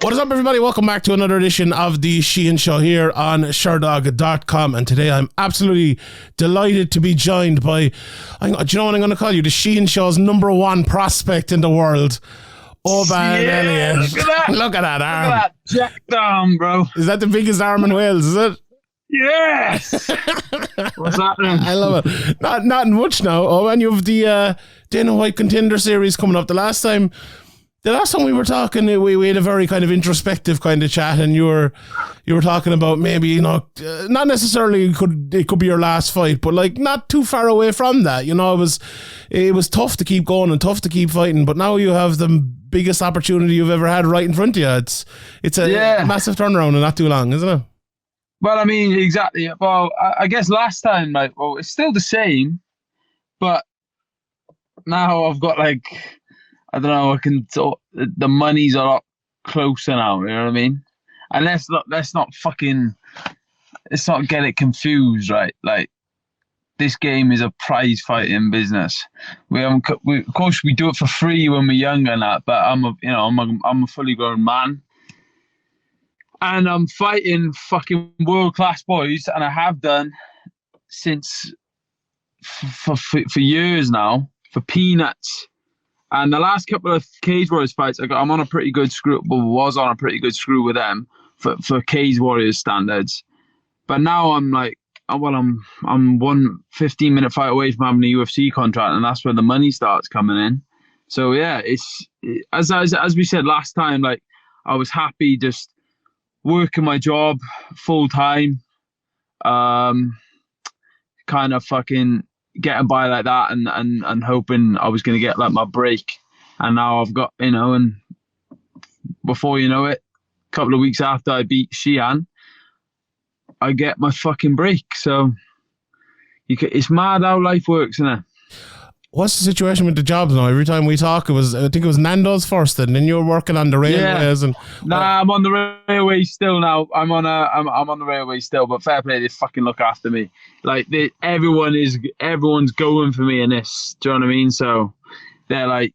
What is up, everybody? Welcome back to another edition of the Sheehan Show here on Sherdog.com. And today I'm absolutely delighted to be joined by, do you know what I'm going to call you? The Sheehan Show's #1 prospect in the world, Oban Elliott. Look at that. Look at that arm. Look at that jacked arm, bro. Is that the biggest arm in Wales, is it? Yes. What's happening? I love it. Not much now. Oh, and you have the Dana White Contender Series coming up. The last time we were talking, we had a very kind of introspective kind of chat, and you were talking about maybe, you know, not necessarily it could be your last fight, but like not too far away from that. You know, it was tough to keep going and tough to keep fighting, but now you have the biggest opportunity you've ever had right in front of you. It's a massive turnaround in not too long, isn't it? Well, I mean, exactly. Well, I guess last time, like, well, it's still the same, but now I've got like, I don't know, the money's a lot closer now, you know what I mean? And let's not get it confused, right? Like, this game is a prize fighting business. Of course we do it for free when we're younger and that, but I'm a fully grown man. And I'm fighting fucking world-class boys, and I have done since for years now, for peanuts. And the last couple of Cage Warriors fights, I'm on a pretty good screw. Well, was on a pretty good screw with them for Cage Warriors standards. But now I'm like, I'm 1 15-minute fight away from having a UFC contract, and that's where the money starts coming in. So yeah, it's as we said last time. Like, I was happy just working my job full time, kind of fucking getting by like that, and hoping I was going to get like my break. And now I've got, you know, and before you know it, a couple of weeks after I beat Sheehan, I get my fucking break. So it's mad how life works, isn't it? What's the situation with the jobs now? Every time we talk, I think it was Nando's first, and then you were working on the railways. And I'm on the railway still now. I'm on the railway still, but fair play, they fucking look after me. Like, everyone's going for me in this. Do you know what I mean? So they're like,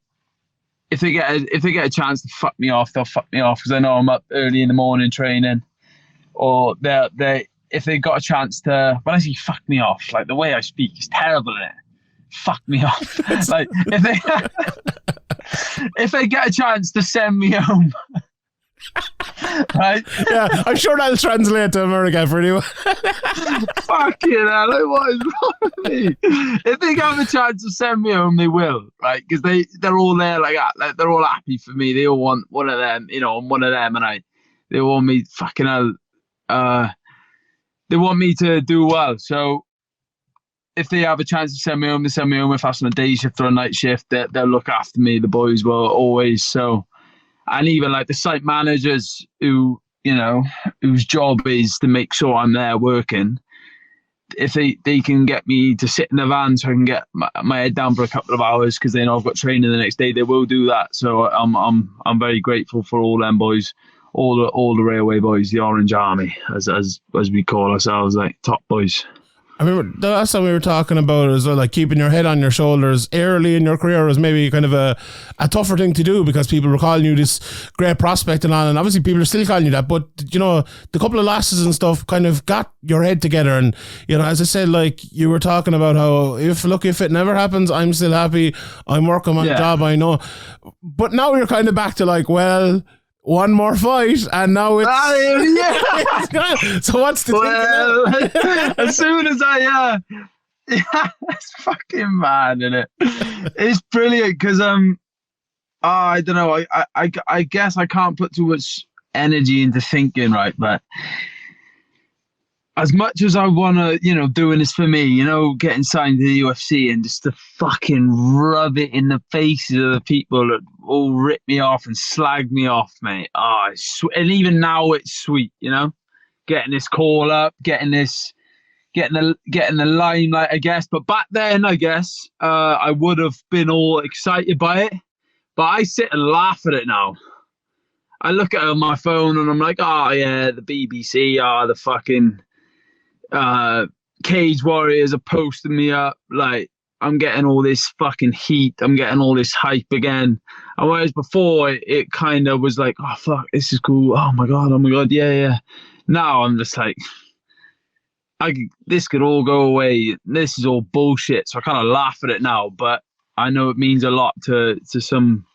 if they get a chance to fuck me off, they'll fuck me off, because I know I'm up early in the morning training. Or if they got a chance to, when I say fuck me off, like the way I speak is terrible, isn't it? Fuck me off. Like, if they get a chance to send me home, right? Yeah, I'm sure that'll translate to America for you. Fucking hell, like, what is wrong with me? If they have a chance to send me home, they will, right? Because they're all there like that. Like, they're all happy for me. They all want one of them, you know, I'm one of them, and they want me fucking hell. They want me to do well. So if they have a chance to send me home, they send me home. If that's on a day shift or a night shift, they'll look after me. The boys will always. So, and even like the site managers who, you know, whose job is to make sure I'm there working, if they can get me to sit in the van so I can get my head down for a couple of hours, because they know I've got training the next day, they will do that. So I'm very grateful for all them boys, all the railway boys, the Orange Army, as we call ourselves, like top boys. I remember the last time we were talking about it as well, like keeping your head on your shoulders early in your career was maybe kind of a tougher thing to do, because people were calling you this great prospect and all, and obviously people are still calling you that, but you know, the couple of losses and stuff kind of got your head together. And you know, as I said, like you were talking about how if it never happens, I'm still happy, I'm working my job, I know. But now you're kind of back to like, well, one more fight, and now it's... So what's the thing? As soon as it's fucking mad, isn't it? It's brilliant, because I don't know, I guess I can't put too much energy into thinking, right? But as much as I want to, you know, doing this for me, you know, getting signed to the UFC and just to fucking rub it in the faces of the people that all rip me off and slag me off, mate. Oh, and even now it's sweet, you know, getting this call up, getting the limelight, I guess. But back then, I guess, I would have been all excited by it. But I sit and laugh at it now. I look at it on my phone and I'm like, oh yeah, the BBC, the fucking Cage Warriors are posting me up. Like, I'm getting all this fucking heat. I'm getting all this hype again. And whereas before, it kind of was like, oh, fuck, this is cool. Oh my God, yeah, yeah. Now I'm just like, this could all go away. This is all bullshit. So I kind of laugh at it now, but I know it means a lot to some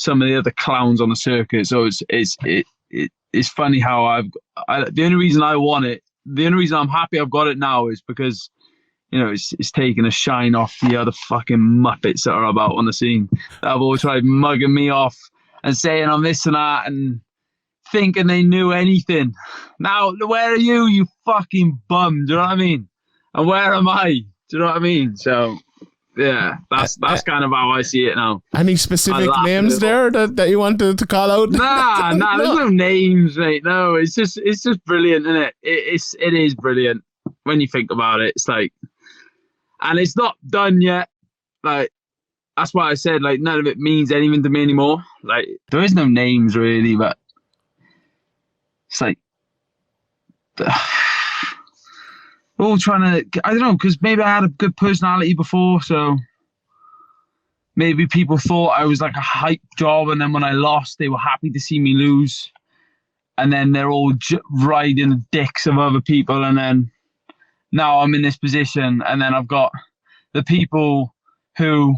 of the other clowns on the circuit. So it's funny how the only reason I want it, the only reason I'm happy I've got it now is because, you know, it's taking a shine off the other fucking muppets that are about on the scene that have all tried mugging me off and saying I'm this and that and thinking they knew anything. Now, where are you, you fucking bum? Do you know what I mean? And where am I? Do you know what I mean? So, yeah, that's kind of how I see it now. Any specific names there that you want to call out? Nah, no. There's no names, mate. No, it's just brilliant, isn't it? It is brilliant when you think about it. It's like, and it's not done yet. Like, that's why I said, like, none of it means anything to me anymore. Like, there is no names really, but it's like, all trying to, I don't know, because maybe I had a good personality before, so maybe people thought I was like a hype job, and then when I lost, they were happy to see me lose. And then they're all riding the dicks of other people, and then now I'm in this position, and then I've got the people who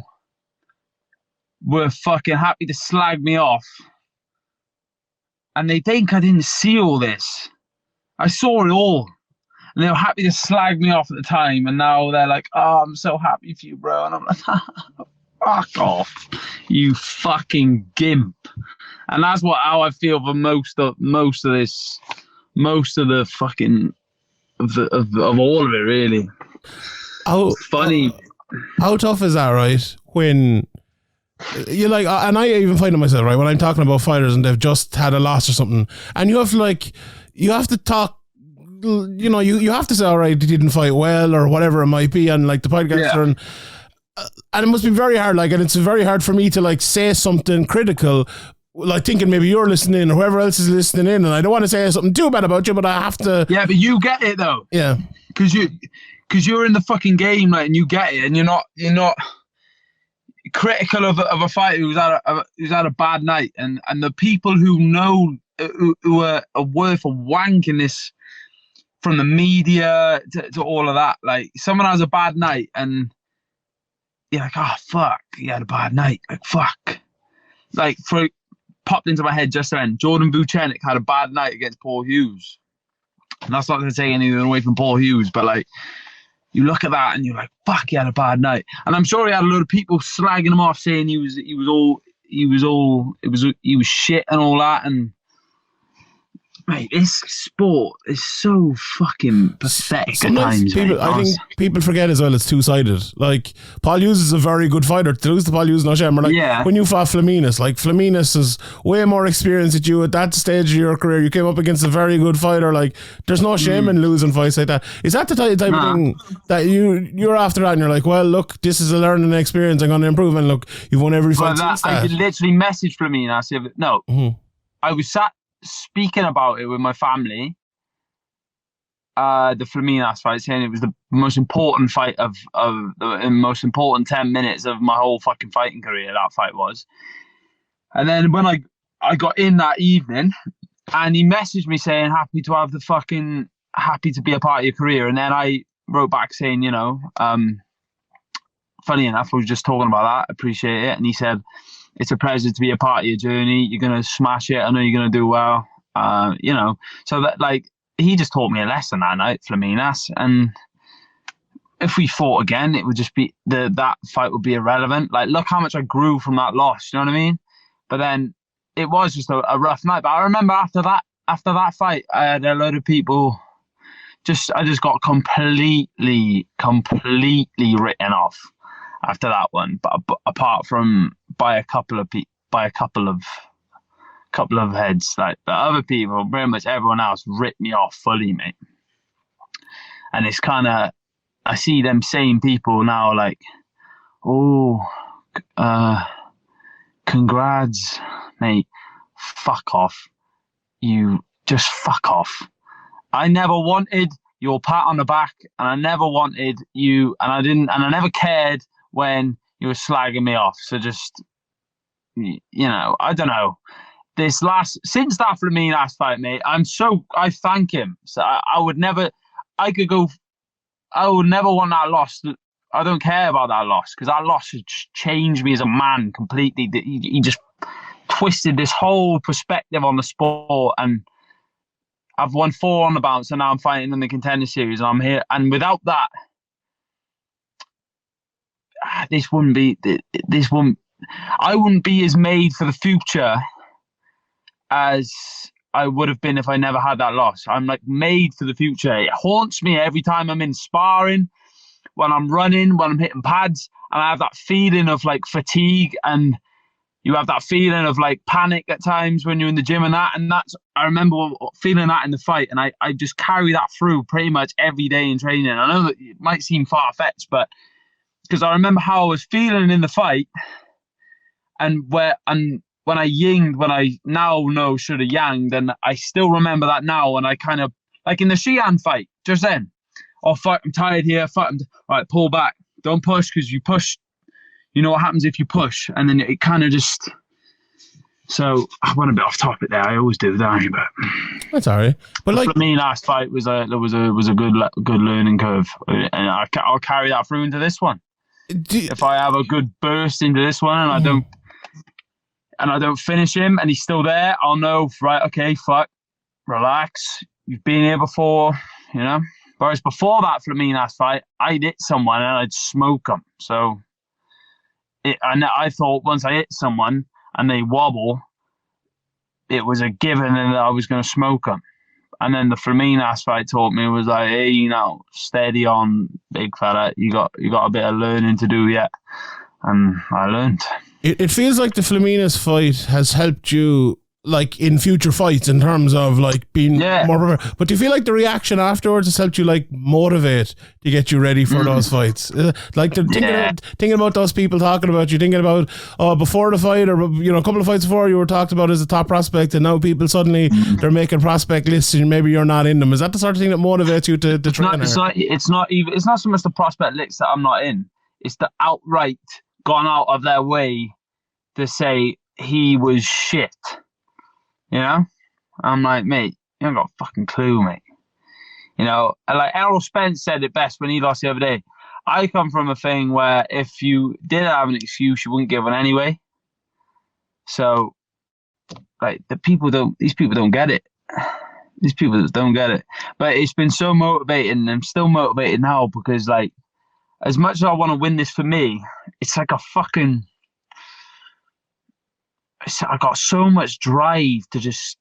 were fucking happy to slag me off, and they think I didn't see all this. I saw it all, and they were happy to slag me off at the time, and now they're like, "Oh, I'm so happy for you, bro," and I'm like, "Fuck off, you fucking gimp." And that's how I feel for most of the fucking of all of it, really. Funny. How tough is that, right? When you like, and I even find it myself, right? When I'm talking about fighters and they've just had a loss or something, and you have to talk. You know, you have to say, all right, they didn't fight well or whatever it might be, and like the podcast, and it must be very hard. Like, and it's very hard for me to like say something critical, like thinking maybe you're listening or whoever else is listening in, and I don't want to say something too bad about you, but I have to. Yeah, but you get it though. Yeah, because you're in the fucking game, like, and you get it, and you're not critical of a fighter who's had a bad night, and the people who know who are worth a wank in this, from the media to all of that. Like, someone has a bad night, and you're like, oh fuck, he had a bad night. Like, fuck. Like, popped into my head just then, Jordan Buchanan had a bad night against Paul Hughes. And that's not to take anything away from Paul Hughes, but like, you look at that and you're like, fuck, he had a bad night. And I'm sure he had a load of people slagging him off, saying he was shit and all that. And mate, this sport is so fucking pathetic sometimes at times. I think people forget as well, it's two-sided. Like, Paul Hughes is a very good fighter. To lose to Paul Hughes, no shame. Like, when you fought Fleminas, like, Fleminas is way more experienced at you at that stage of your career. You came up against a very good fighter. Like, there's no shame in losing fights like that. Is that the type of thing that you're after that, and you're like, well, look, this is a learning experience, I'm going to improve, and look, you've won every fight since that. I literally messaged Fleminas. I was sat speaking about it with my family, the Fleminas fight, saying it was the most important fight of the most important 10 minutes of my whole fucking fighting career. That fight was. And then when I got in that evening, and he messaged me saying happy to be a part of your career, and then I wrote back saying, you know, funny enough, I was just talking about that, appreciate it. And he said, it's a pleasure to be a part of your journey. You're going to smash it. I know you're going to do well. You know, so that, like, he just taught me a lesson that night, Fleminas. And if we fought again, it would just be that fight would be irrelevant. Like, look how much I grew from that loss. You know what I mean? But then it was just a rough night. But I remember after that fight, I had a load of people. I just got completely written off after that one. But apart from by a couple of heads, like, the other people, pretty much everyone else ripped me off fully, mate. And it's kind of, I see them same people now, like, oh, congrats, mate. Fuck off. You just fuck off. I never wanted your pat on the back, and I never wanted you, and I never cared when you were slagging me off. So just I don't know. Since that Fleminas fight, mate, I thank him. So I would never want that loss. I don't care about that loss because that loss has changed me as a man completely. He just twisted this whole perspective on the sport, and I've won 4 on the bounce, and now I'm fighting in the Contender Series, and I'm here. And without that, I wouldn't be as made for the future as I would have been if I never had that loss. I'm like made for the future. It haunts me every time I'm in sparring, when I'm running, when I'm hitting pads, and I have that feeling of like fatigue, and you have that feeling of like panic at times when you're in the gym and that. And I remember feeling that in the fight, and I just carry that through pretty much every day in training. I know that it might seem far-fetched, but because I remember how I was feeling in the fight, and when I yinged, when I now know should have yanged, and I still remember that now. And I kind of, like in the Sheehan fight, just then, oh, fuck, I'm tired here, fuck, all right, pull back. Don't push, because you push, you know what happens if you push. And then it kind of just, so I went a bit off topic there. I always do, don't I? But that's all right. But like, for me, last fight was a good learning curve. And I'll carry that through into this one. If I have a good burst into this one and I don't finish him and he's still there, I'll know, right, okay, fuck, relax. You've been here before, Whereas before that Fleminas fight, I'd hit someone and I'd smoke them. So I thought once I hit someone and they wobble, it was a given and I was going to smoke them. And then the Fleminas fight taught me, was like, hey, steady on, big fella. You got a bit of learning to do yet. And I learned. It feels like the Fleminas fight has helped you, like, in future fights in terms of, like, being more prepared. But do you feel like the reaction afterwards has helped you, like, motivate to get you ready for those fights? Like, thinking about those people talking about you, thinking about, before the fight, or, a couple of fights before, you were talked about as a top prospect, and now people suddenly, they're making prospect lists and maybe you're not in them. Is that the sort of thing that motivates you to train? It's not so much the prospect lists that I'm not in. It's the outright gone out of their way to say he was shit. I'm like, mate, you haven't got a fucking clue, mate. Like Errol Spence said it best when he lost the other day. I come from a thing where if you did have an excuse, you wouldn't give one anyway. So, like, these people don't get it. These people don't get it. But it's been so motivating, and I'm still motivated now because, like, as much as I want to win this for me, it's like I got so much drive to just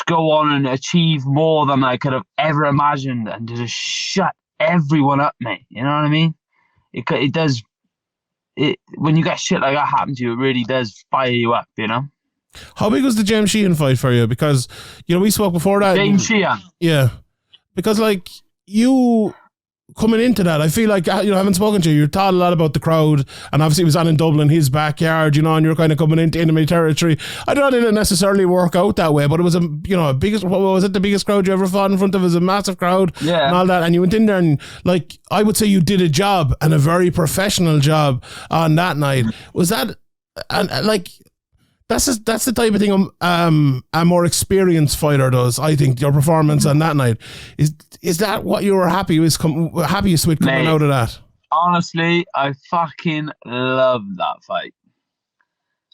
go on and achieve more than I could have ever imagined, and to just shut everyone up, mate. You know what I mean? It does. When you get shit like that happen to you, it really does fire you up. How big was the James Sheehan fight for you? Because we spoke before that. James Sheehan. Yeah, because like you. Coming into that, I feel like, having spoken to you, taught a lot about the crowd, and obviously it was on in Dublin, his backyard, and you're kind of coming into enemy territory. I don't know, it didn't necessarily work out that way, but it was the biggest crowd you ever fought in front of? It was a massive crowd, and all that, and you went in there and, like, I would say you did a job, and a very professional job on that night. Was that, and like, that's the type of thing a more experienced fighter does. I think your performance on that night is that what you were happiest with coming out of that? Honestly, I fucking loved that fight.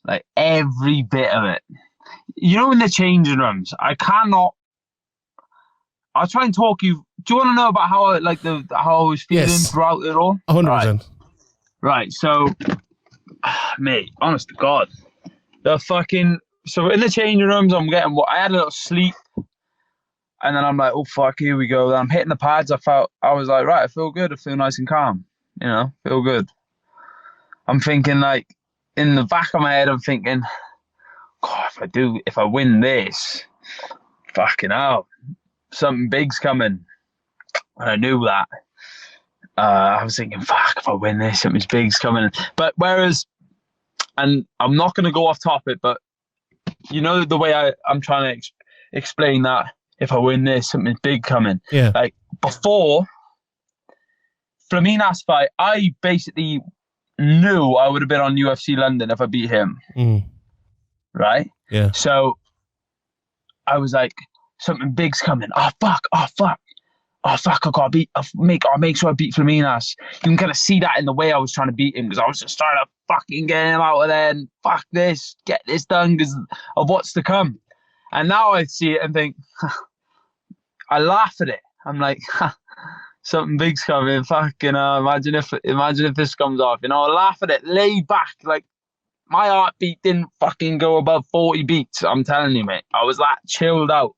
Like, every bit of it. In the changing rooms, I'll try and talk you. Do you want to know about how I was feeling throughout it all? 100%. Right. So, mate, honest to God. So in the changing rooms, I had a little sleep, and then I'm like, oh fuck, here we go. Then I'm hitting the pads. I was like, right, I feel good. I feel nice and calm. Feel good. I'm thinking, like, in the back of my head, I'm thinking, God, if I win this, fucking hell, something big's coming. And I knew that. I was thinking, fuck, if I win this, something big's coming. But and I'm not going to go off topic, but the way I'm trying to explain that, if I win this, something big coming. Yeah. Like, before Fleminas fight, I basically knew I would have been on UFC London if I beat him. Right? Yeah. So I was like, something big's coming. Oh fuck! I gotta make sure I beat Fleminas. You can kind of see that in the way I was trying to beat him, because I was just trying to fucking get him out of there and fuck this, get this done because of what's to come. And now I see it and think, I laugh at it. I'm like, something big's coming. Fucking imagine if this comes off. I laugh at it, lay back. Like, my heartbeat didn't fucking go above 40 beats. I'm telling you, mate. I was that chilled out.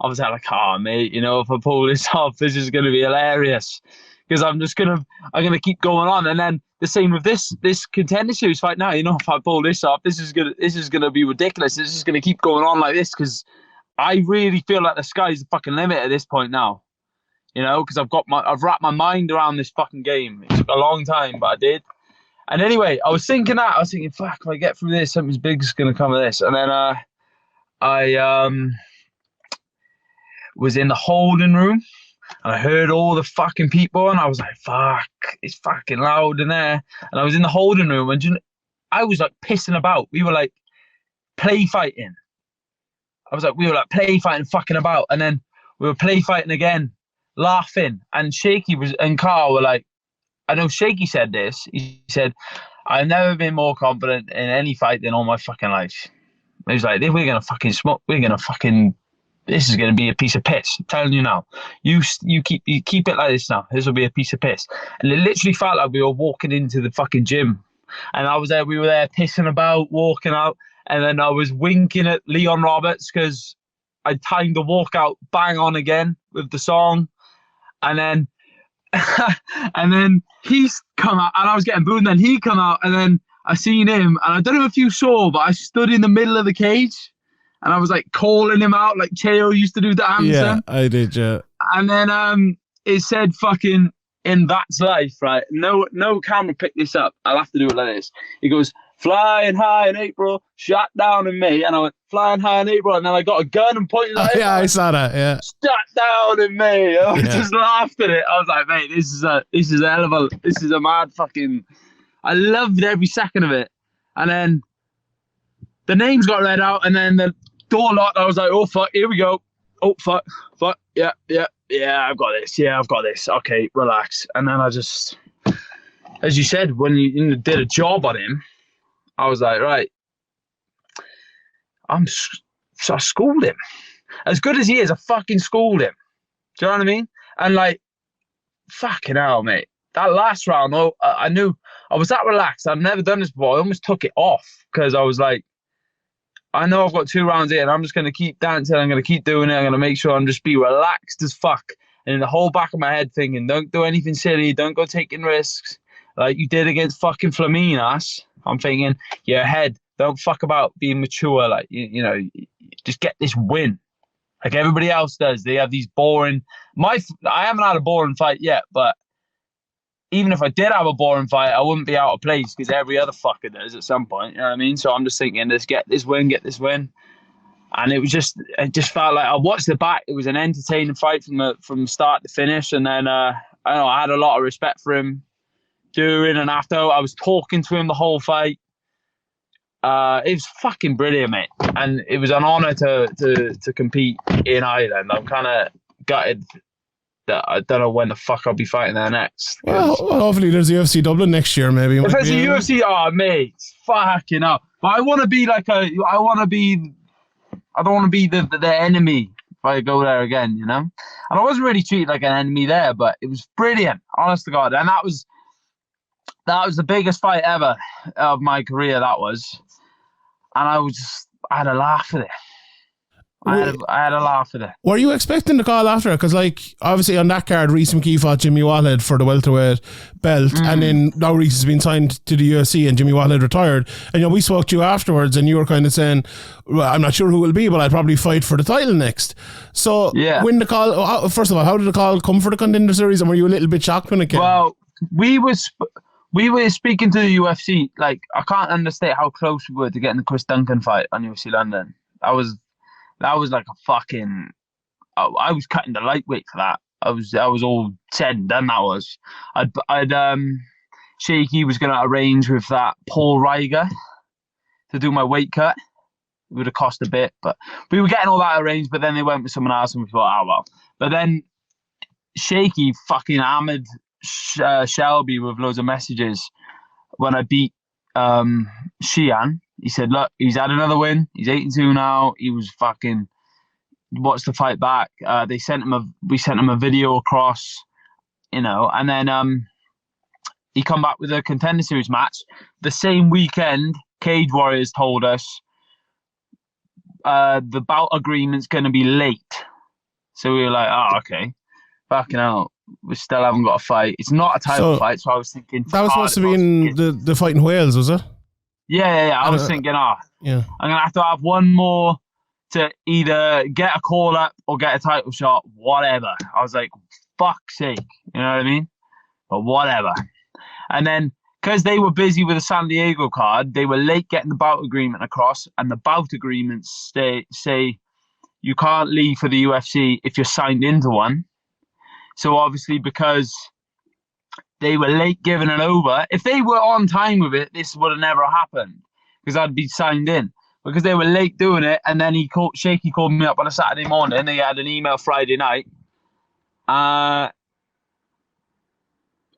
I was like, oh, mate, if I pull this off, this is going to be hilarious. Because I'm gonna keep going on. And then the same with this Contender Series fight now. If I pull this off, this is gonna be ridiculous. This is gonna keep going on like this, because I really feel like the sky's the fucking limit at this point now. Because I've wrapped my mind around this fucking game. It took a long time, but I did. And anyway, I was thinking, fuck, if I get through this, something big's gonna come of this. And then I was in the holding room, and I heard all the fucking people, and I was like, fuck, it's fucking loud in there. And I was in the holding room, and I was like pissing about. We were like play fighting. We were like play fighting, fucking about. And then we were play fighting again, laughing. And Shaky and Carl were like, I know Shaky said this. He said, I've never been more confident in any fight than all my fucking life. He was like, if we're going to fucking smoke, this is going to be a piece of piss. I'm telling you now. You keep it like this now. This will be a piece of piss. And it literally felt like we were walking into the fucking gym. And we were there pissing about, walking out. And then I was winking at Leon Roberts because I timed the walkout bang on again with the song. And then he's come out, and I was getting booed. And then he come out, and then I seen him. And I don't know if you saw, but I stood in the middle of the cage. And I was like calling him out like Cheo used to do the anthem. Yeah, I did, yeah. And then it said fucking in That's Life, right? No camera picked this up. I'll have to do it like this. He goes, flying high in April, shot down in May. And I went, flying high in April. And then I got a gun and pointed at it. Yeah, I saw that, yeah. Shot down in May. I just laughed at it. I was like, mate, this is a mad fucking... I loved every second of it. And then the names got read out, and then the door locked. I was like, oh, fuck, here we go. Oh, fuck, yeah, I've got this. Okay, relax. And then I just, as you said, when you did a job on him, I was like, right, so I schooled him. As good as he is, I fucking schooled him. Do you know what I mean? And like, fucking hell, mate. That last round, I knew I was that relaxed. I've never done this before. I almost took it off because I was like, I know I've got 2 rounds in. I'm just going to keep dancing. I'm going to keep doing it. I'm going to make sure I'm just be relaxed as fuck. And in the whole back of my head thinking, don't do anything silly. Don't go taking risks like you did against fucking Fleminas. I'm thinking, your head, don't fuck about being mature. Like, just get this win. Like everybody else does. They have these boring... I haven't had a boring fight yet, but even if I did have a boring fight, I wouldn't be out of place because every other fucker does at some point. You know what I mean? So I'm just thinking, let's get this win. And it just felt like I watched the back. It was an entertaining fight from start to finish. And then I had a lot of respect for him during and after. I was talking to him the whole fight. It was fucking brilliant, mate. And it was an honor to compete in Ireland. I'm kind of gutted that I don't know when the fuck I'll be fighting there next. Well, hopefully there's UFC Dublin next year, maybe. If there's a UFC, mate, fucking hell. But I want to be I don't want to be the enemy if I go there again, And I wasn't really treated like an enemy there, but it was brilliant, honest to God. And that was the biggest fight ever of my career, that was. And I had a laugh at it. I had a laugh at it. Were you expecting the call after it? Because, obviously on that card, Reece McKee fought Jimmy Wallhead for the welterweight belt, and then now Reece has been signed to the UFC and Jimmy Wallhead retired. And, we spoke to you afterwards, and you were kind of saying, well, I'm not sure who it will be, but I'll probably fight for the title next. So, when the call, first of all, how did the call come for the Contender Series, and were you a little bit shocked when it came? Well, we were speaking to the UFC. I can't understand how close we were to getting the Chris Duncan fight on UFC London. That was like a fucking... I was cutting the lightweight for that. I was all said and done. That was. Shaky was going to arrange with that Paul Reiger to do my weight cut. It would have cost a bit, but we were getting all that arranged, but then they went with someone else and we thought, well. But then Shaky fucking hammered Shelby with loads of messages when I beat Sheehan. He said, look, he's had another win. He's 8-2 now. He was fucking wants to fight back. We sent him a video across, and then he come back with a Contender Series match. The same weekend, Cage Warriors told us the bout agreement's going to be late. So we were like, oh, okay. Fucking hell. We still haven't got a fight. It's not a title fight, so I was thinking... That was supposed to be in the fight in Wales, was it? Yeah. I was thinking, I'm going to have one more to either get a call-up or get a title shot, whatever. I was like, fuck's sake. You know what I mean? But whatever. And then, because they were busy with the San Diego card, they were late getting the bout agreement across, and the bout agreements say you can't leave for the UFC if you're signed into one. So obviously, because they were late giving it over, if they were on time with it, this would have never happened because I'd be signed in. Because they were late doing it, and then Shaky called me up on a Saturday morning. They had an email Friday night.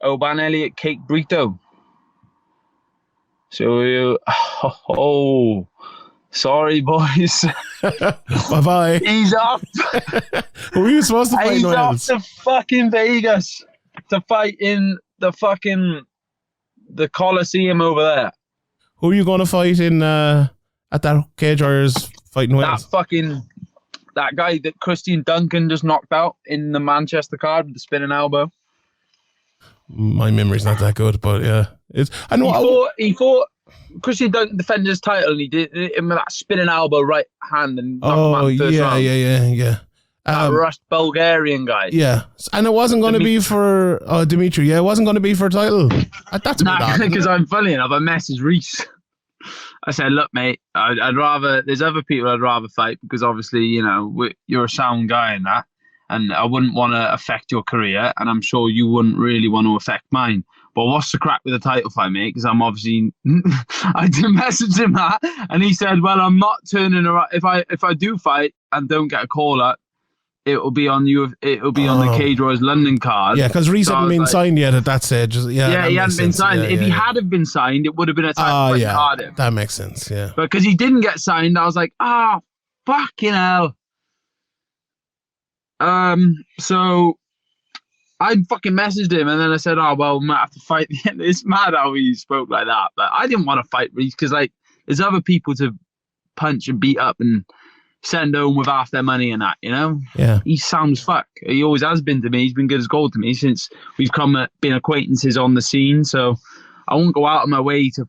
Oban Elliott, Kaik Brito. So, sorry, boys. Bye-bye. He's off. Who were you supposed to fight? He's off to fucking Vegas to fight in the Coliseum over there. Who are you going to fight in at that Cage Warriors fight in Wales? That guy that Christian Duncan just knocked out in the Manchester card with the spinning elbow. My memory's not that good, but yeah. He fought Christian Duncan defended his title, and he did it with that spinning elbow right hand and knocked him out in the first round. Yeah. That Rust Bulgarian guy. Yeah. And it wasn't going to be for Dimitri. Yeah, it wasn't going to be for a title. That's because I'm funny enough. I messaged Reese. I said, look, mate, I'd rather, there's other people I'd rather fight because obviously, you're a sound guy in that. And I wouldn't want to affect your career, and I'm sure you wouldn't really want to affect mine. But what's the crack with the title fight, mate? Because I'm obviously, I did message him that, and he said, "Well, I'm not turning around. If I do fight and don't get a call up, it will be on you. It will be on the Cage Warriors London card." Yeah, because Reese hadn't been signed yet at that stage. Yeah, he hadn't been signed. If he had been signed, it would have been a title fight in Cardiff. That makes sense. Yeah, but because he didn't get signed, I was like, fucking hell. So I fucking messaged him, and then I said, we might have to fight. It's mad how he spoke like that, but I didn't want to fight Reese because there's other people to punch and beat up and send home with half their money and that, Yeah. He sounds fuck. He always has been to me. He's been good as gold to me since we've been acquaintances on the scene. So I won't go out of my way to,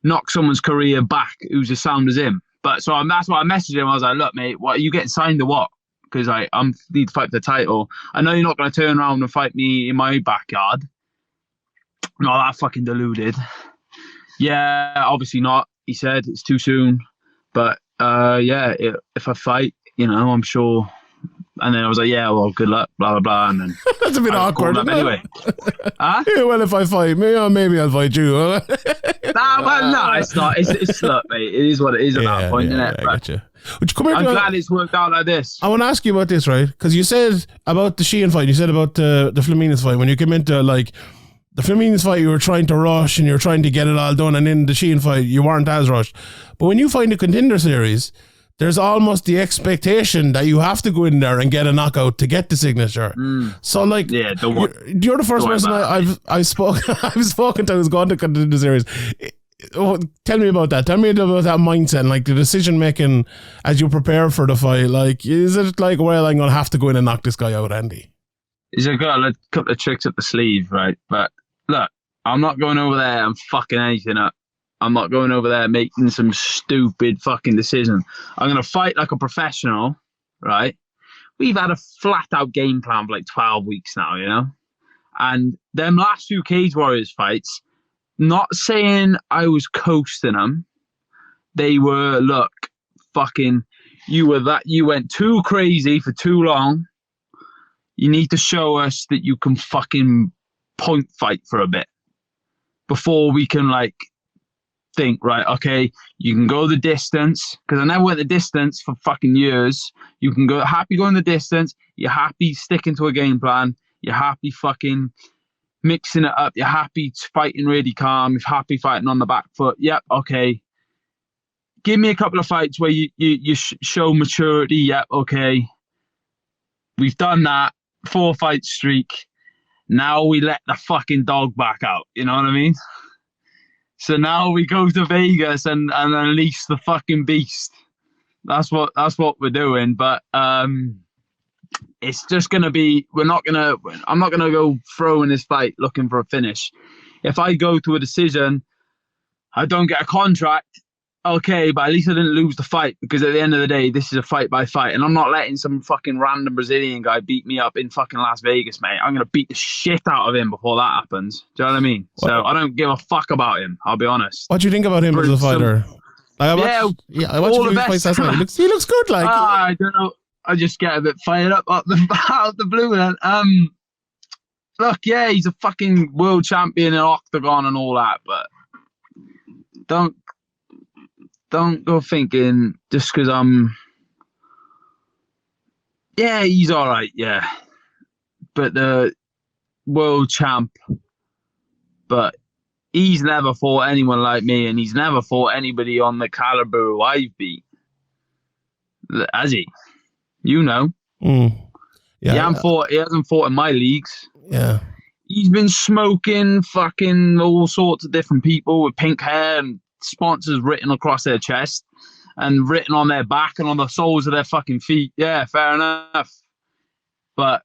knock someone's career back who's as sound as him. But so that's why I messaged him. I was like, look, mate, what are you getting signed to what? Because I need to fight for the title. I know you're not going to turn around and fight me in my backyard. Not that fucking deluded. Yeah, obviously not. He said it's too soon. But if I fight, I'm sure. And then I was like, yeah, well, good luck, blah, blah, blah. And then that's a bit awkward. Anyway. Huh? Yeah, well, if I fight me, or maybe I'll fight you. No, it's not. It's look, mate. It is what it is at that point, isn't it? I get you. I'm glad it's worked out like this. I want to ask you about this, right? Because you said about the Sheehan fight, you said about the Fleminas fight. When you came into the Fleminas fight, you were trying to rush and you were trying to get it all done, and in the Sheehan fight, you weren't as rushed. But when you find a Contender Series, there's almost the expectation that you have to go in there and get a knockout to get the signature. So, you're the first person I've spoken to who's gone to Contender Series. Tell me about that. Tell me about that mindset and the decision making as you prepare for the fight. Is it well, I'm going to have to go in and knock this guy out, Andy? He's got a couple of tricks up the sleeve, right? But look, I'm not going over there and fucking anything up. I'm not going over there making some stupid fucking decision. I'm going to fight like a professional, right? We've had a flat out game plan for 12 weeks now, And them last few Cage Warriors fights, not saying I was coasting them. They were, look, fucking, you went too crazy for too long. You need to show us that you can fucking point fight for a bit before we can like think, right, okay, you can go the distance, because I never went the distance for fucking years. You can go happy going the distance, you're happy sticking to a game plan, you're happy fucking mixing it up, you're happy fighting really calm, you're happy fighting on the back foot. Yep, okay. Give me a couple of fights where you show maturity. Yep, okay. We've done that. 4-fight streak. Now we let the fucking dog back out. You know what I mean? So now we go to Vegas and unleash the fucking beast. That's what we're doing. But it's just gonna be. I'm not gonna go throw in this fight looking for a finish. If I go to a decision, I don't get a contract. Okay, but at least I didn't lose the fight, because at the end of the day, this is a fight by fight, and I'm not letting some fucking random Brazilian guy beat me up in fucking Las Vegas, mate. I'm gonna beat the shit out of him before that happens. Do you know what I mean? What? So I don't give a fuck about him. I'll be honest. What do you think about him as a fighter? I watched him fight last night. He looks good. Like I don't know. I just get a bit fired up out the blue. And look, yeah, he's a fucking world champion in Oktagon and all that, but don't go thinking just because yeah, he's all right, yeah. But the world champ, but he's never fought anyone like me, and he's never fought anybody on the caliber who I've beat. Has he? You know. Yeah. He hasn't fought in my leagues. Yeah. He's been smoking fucking all sorts of different people with pink hair and sponsors written across their chest and written on their back and on the soles of their fucking feet. Yeah, fair enough. But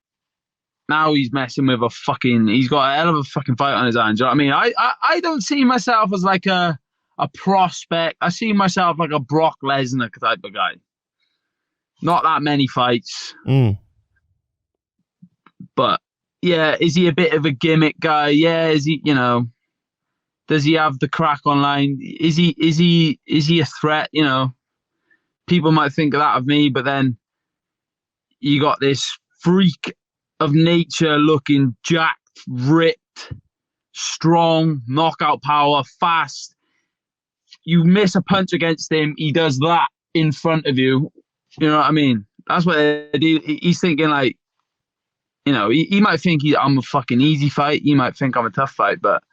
now he's messing with he's got a hell of a fucking fight on his hands. You know what I mean? I don't see myself as like a prospect. I see myself like a Brock Lesnar type of guy. Not that many fights. But yeah, is he a bit of a gimmick guy? Yeah, is he, does he have the crack online? Is he a threat? People might think of that of me, but then you got this freak of nature looking jacked, ripped, strong, knockout power, fast. You miss a punch against him, he does that in front of you. You know what I mean? That's what he's thinking. Like, he might think I'm a fucking easy fight. He might think I'm a tough fight, but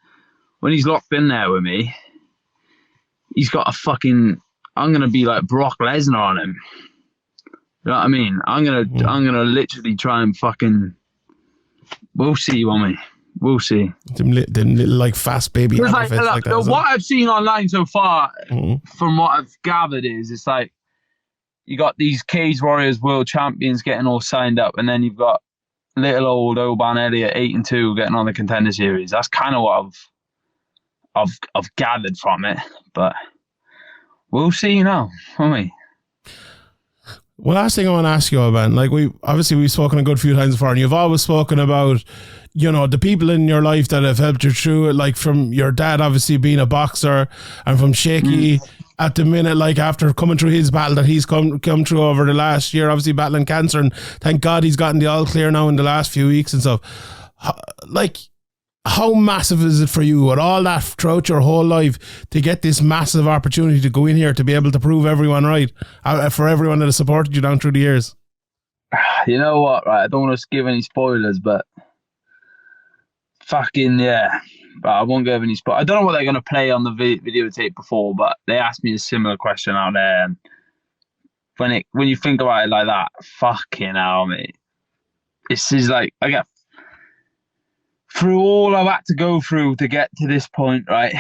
when he's locked in there with me, he's got I'm gonna be like Brock Lesnar on him. You know what I mean? I'm gonna literally try and fucking. We'll see, won't we? We'll see. Them little like fast baby. Like that, what I've seen online so far, from what I've gathered, is it's like you got these Cage Warriors world champions getting all signed up, and then you've got little old Oban Elliott 8-2 getting on the Contender Series. That's kind of what I've gathered from it, but we'll see now, won't we? Well, last thing I want to ask you, Oban, like we've spoken a good few times before, and you've always spoken about, the people in your life that have helped you through it, like from your dad obviously being a boxer, and from Shaky at the minute, like after coming through his battle that he's come through over the last year, obviously battling cancer, and thank God he's gotten the all clear now in the last few weeks and stuff. How massive is it for you with all that throughout your whole life to get this massive opportunity to go in here to be able to prove everyone right, for everyone that has supported you down through the years? You know what, right? I don't want to give any spoilers, but fucking yeah. But I won't give any spoilers. I don't know what they're going to play on the videotape before, but they asked me a similar question out there. And when you think about it like that, fucking hell, mate. This is like, I get through all I've had to go through to get to this point, right?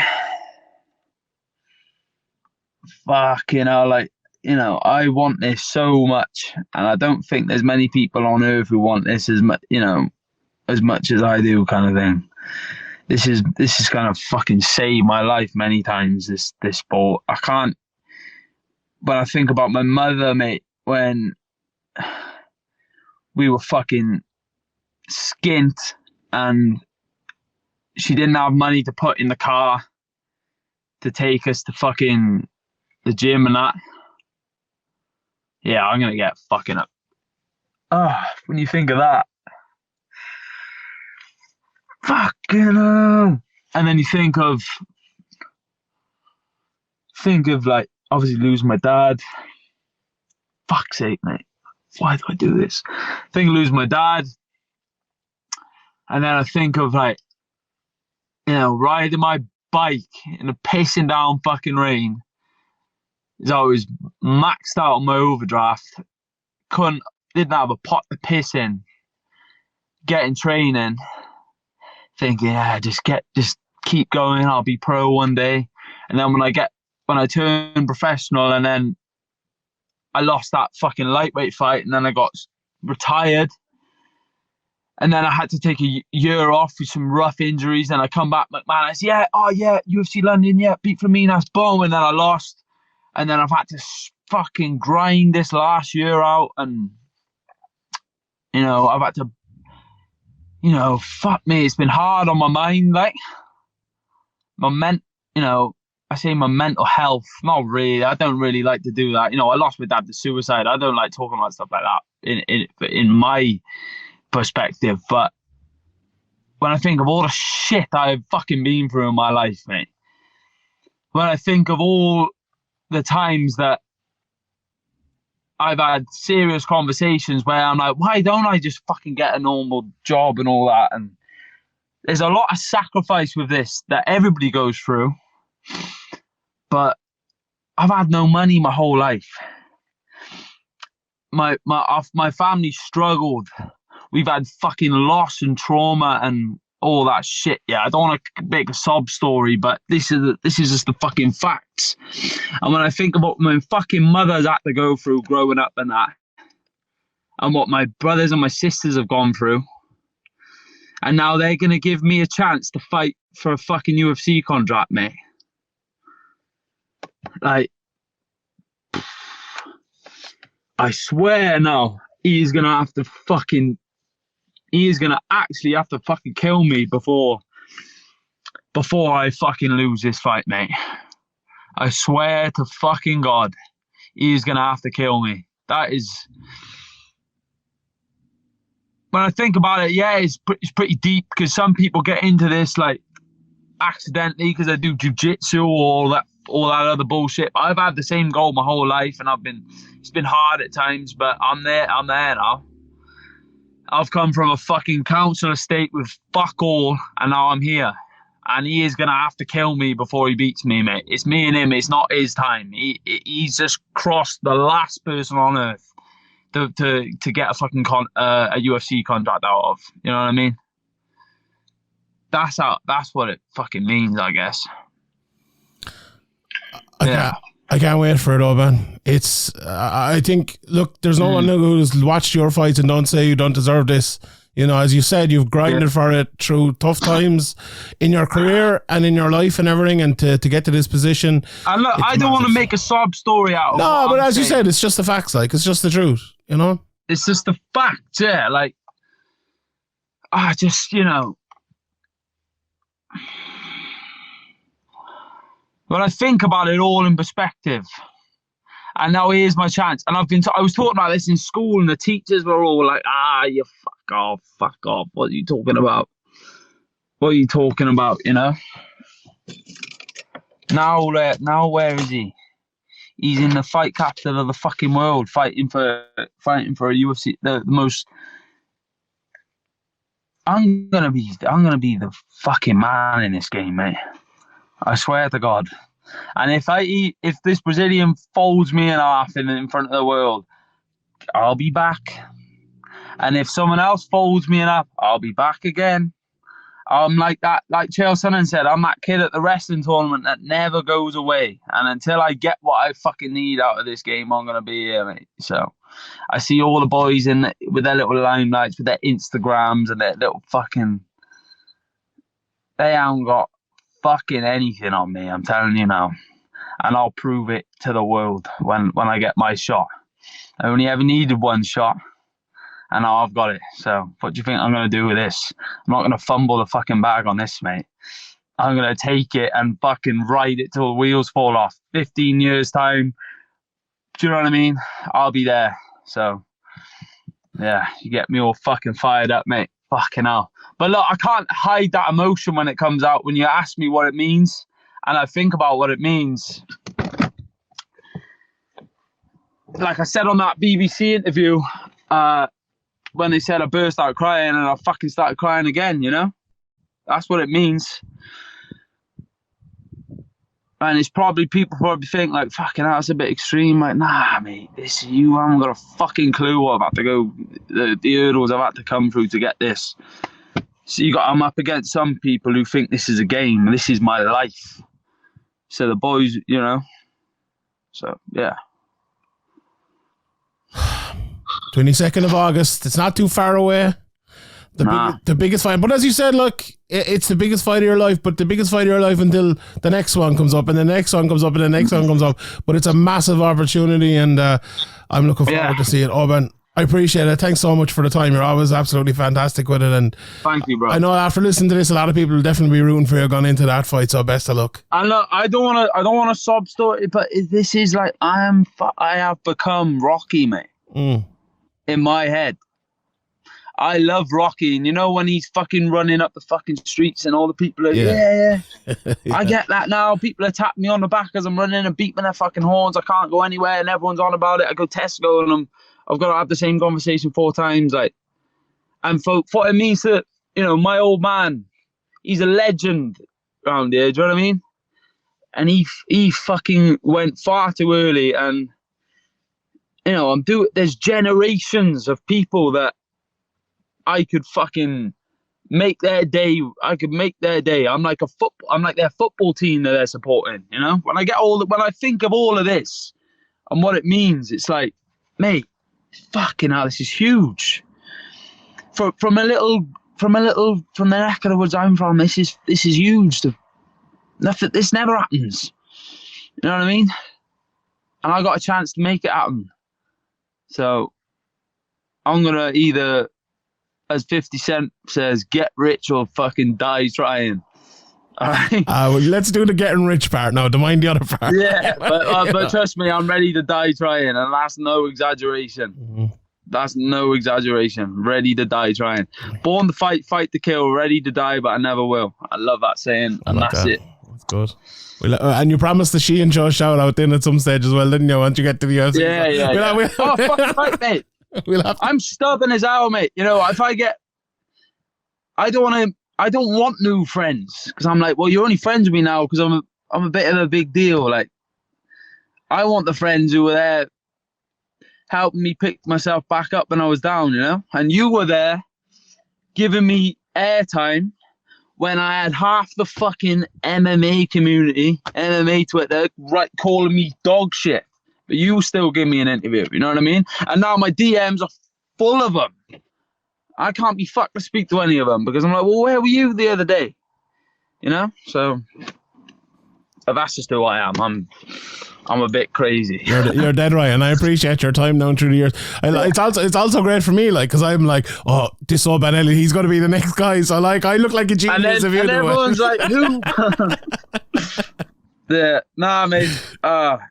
Fucking hell, like, I want this so much, and I don't think there's many people on earth who want this as much, as much as I do, kind of thing. This is kind of fucking saved my life many times, this sport. I can't, but I think about my mother, mate, when we were fucking skint and she didn't have money to put in the car to take us to fucking the gym and that. Yeah, I'm going to get fucking up. When you think of that. fucking hell. And then you think of like, obviously losing my dad. Fuck's sake, mate. Why do I do this? Think of losing my dad. And then I think of like, riding my bike in the pissing down fucking rain. As I was maxed out on my overdraft. Didn't have a pot to piss in. Getting training. Thinking, just keep going, I'll be pro one day. And then when I turned professional, and then I lost that fucking lightweight fight, and then I got retired. And then I had to take a year off with some rough injuries. And I come back, McMahon, I said, UFC London, beat Fleminas, boom. And then I lost. And then I've had to fucking grind this last year out. And, I've had to, fuck me, it's been hard on my mind, like. I say my mental health, not really. I don't really like to do that. I lost my dad to suicide. I don't like talking about stuff like that in my perspective. But when I think of all the shit I've fucking been through in my life, mate, when I think of all the times that I've had serious conversations where I'm like, why don't I just fucking get a normal job and all that? And there's a lot of sacrifice with this that everybody goes through. But I've had no money my whole life. My family struggled. We've had fucking loss and trauma and all that shit. Yeah, I don't want to make a sob story, but this is just the fucking facts. And when I think about what my fucking mother's had to go through growing up and that, and what my brothers and my sisters have gone through, and now they're gonna give me a chance to fight for a fucking UFC contract, mate. Like, I swear now, he's gonna actually have to fucking kill me before I fucking lose this fight, mate. I swear to fucking God, he's gonna have to kill me. That is, when I think about it, it's pretty deep, because some people get into this like accidentally because they do jiu-jitsu or all that other bullshit. But I've had the same goal my whole life, and it's been hard at times, but I'm there now. I've come from a fucking council estate with fuck all, and now I'm here. And he is going to have to kill me before he beats me, mate. It's me and him. It's not his time. He's just crossed the last person on earth to get a fucking a UFC contract out of. You know what I mean? That's what it fucking means, I guess. I can't wait for it, Oban. I think, look, there's no one who's watched your fights and don't say you don't deserve this. As you said, you've grinded for it through tough times in your career and in your life and everything, and to get to this position. And look, I don't want to make a sob story out of it. No, but as you said, it's just the facts, like, it's just the truth, It's just the facts, yeah. Like, when I think about it all in perspective, and now here's my chance. And I was talking about this in school, and the teachers were all like, you fuck off. What are you talking about? Now where is he? He's in the fight capital of the fucking world, fighting for a UFC, the most. I'm gonna be the fucking man in this game, mate. I swear to God. And if this Brazilian folds me in half in front of the world, I'll be back. And if someone else folds me in half, I'll be back again. I'm like that, like Chael Sonnen said, I'm that kid at the wrestling tournament that never goes away. And until I get what I fucking need out of this game, I'm going to be here, mate. So I see all the boys with their little limelights, with their Instagrams and their little fucking... They haven't got fucking anything on me, I'm telling you now. And I'll prove it to the world when I get my shot. I only ever needed one shot, and now I've got it. So what do you think I'm going to do with this? I'm not going to fumble the fucking bag on this, mate. I'm going to take it and fucking ride it till the wheels fall off. 15 years time, do you know what I mean? I'll be there. So yeah, you get me all fucking fired up, mate. fucking hell. But look, I can't hide that emotion when it comes out, when you ask me what it means, and I think about what it means. Like I said on that BBC interview, when they said I burst out crying, and I fucking started crying again, That's what it means. And it's probably, people probably think like, fucking hell, that's a bit extreme. Like, nah, mate, this is you. I haven't got a fucking clue what I've had to go, the hurdles I've had to come through to get this. So I'm up against some people who think this is a game. This is my life. So the boys, So, yeah. 22nd of August. It's not too far away. The biggest fight. But as you said, look, it's the biggest fight of your life, but the biggest fight of your life until the next one comes up, and the next one comes up, and the next one comes up. But it's a massive opportunity, and I'm looking forward to see it. Oban, I appreciate it. Thanks so much for the time. You're always absolutely fantastic with it. And thank you, bro. I know after listening to this, a lot of people will definitely be rooting for you going into that fight, so best of luck. And look, I don't want to sob story, but this is like, I have become Rocky, mate. In my head. I love Rocky, and when he's fucking running up the fucking streets and all the people are, yeah. I get that now. People are tapping me on the back as I'm running and beating their fucking horns. I can't go anywhere and everyone's on about it. I go Tesco and I've got to have the same conversation 4 times. Like, and for what it means to, my old man, he's a legend around here. Do you know what I mean? And he fucking went far too early, and there's generations of people that I could fucking make their day. I could make their day. I'm like their football team that they're supporting, When I think of all of this and what it means, it's like, mate, fucking hell, this is huge. From the neck of the woods I'm from, this is huge. This never happens. You know what I mean? And I got a chance to make it happen. So I'm gonna either, as 50 Cent says, get rich or fucking die trying. All right. Well, let's do the getting rich part now. Don't mind the other part. Yeah, but trust me, I'm ready to die trying, and that's no exaggeration. Mm-hmm. That's no exaggeration. Ready to die trying. Born to fight, fight to kill. Ready to die, but I never will. I love that saying, and that's it. That's good. And you promised the Sheehan show shout out in at some stage as well, didn't you? Once you get to the UFC. Yeah. Oh, fucking right, mate. I'm stubborn as hell, mate. If I don't want new friends, because I'm like, well, you're only friends with me now because I'm a bit of a big deal. Like, I want the friends who were there helping me pick myself back up when I was down, And you were there giving me airtime when I had half the fucking MMA community, MMA Twitter, calling me dog shit. But you still give me an interview, you know what I mean? And now my DMs are full of them. I can't be fucked to speak to any of them because I'm like, well, where were you the other day? So that's just who I am. I'm a bit crazy. You're dead right, and I appreciate your time down through the years. It's also great for me, like, because I'm like, oh, this Oban Elliott, he's going to be the next guy. So like, I look like a genius if you do it. And everyone's like, who? Yeah, nah, mate.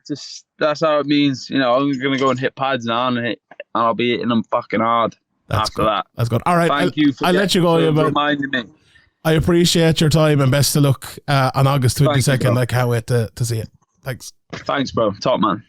Just that's how it means. I'm gonna go and hit pads now, and I'll be hitting them fucking hard. That's after good. That. That's good. All right, thank you. I'll let you go. For reminding me. I appreciate your time, and best of luck on August 22nd. I can't wait to see it. Thanks, bro. Top man.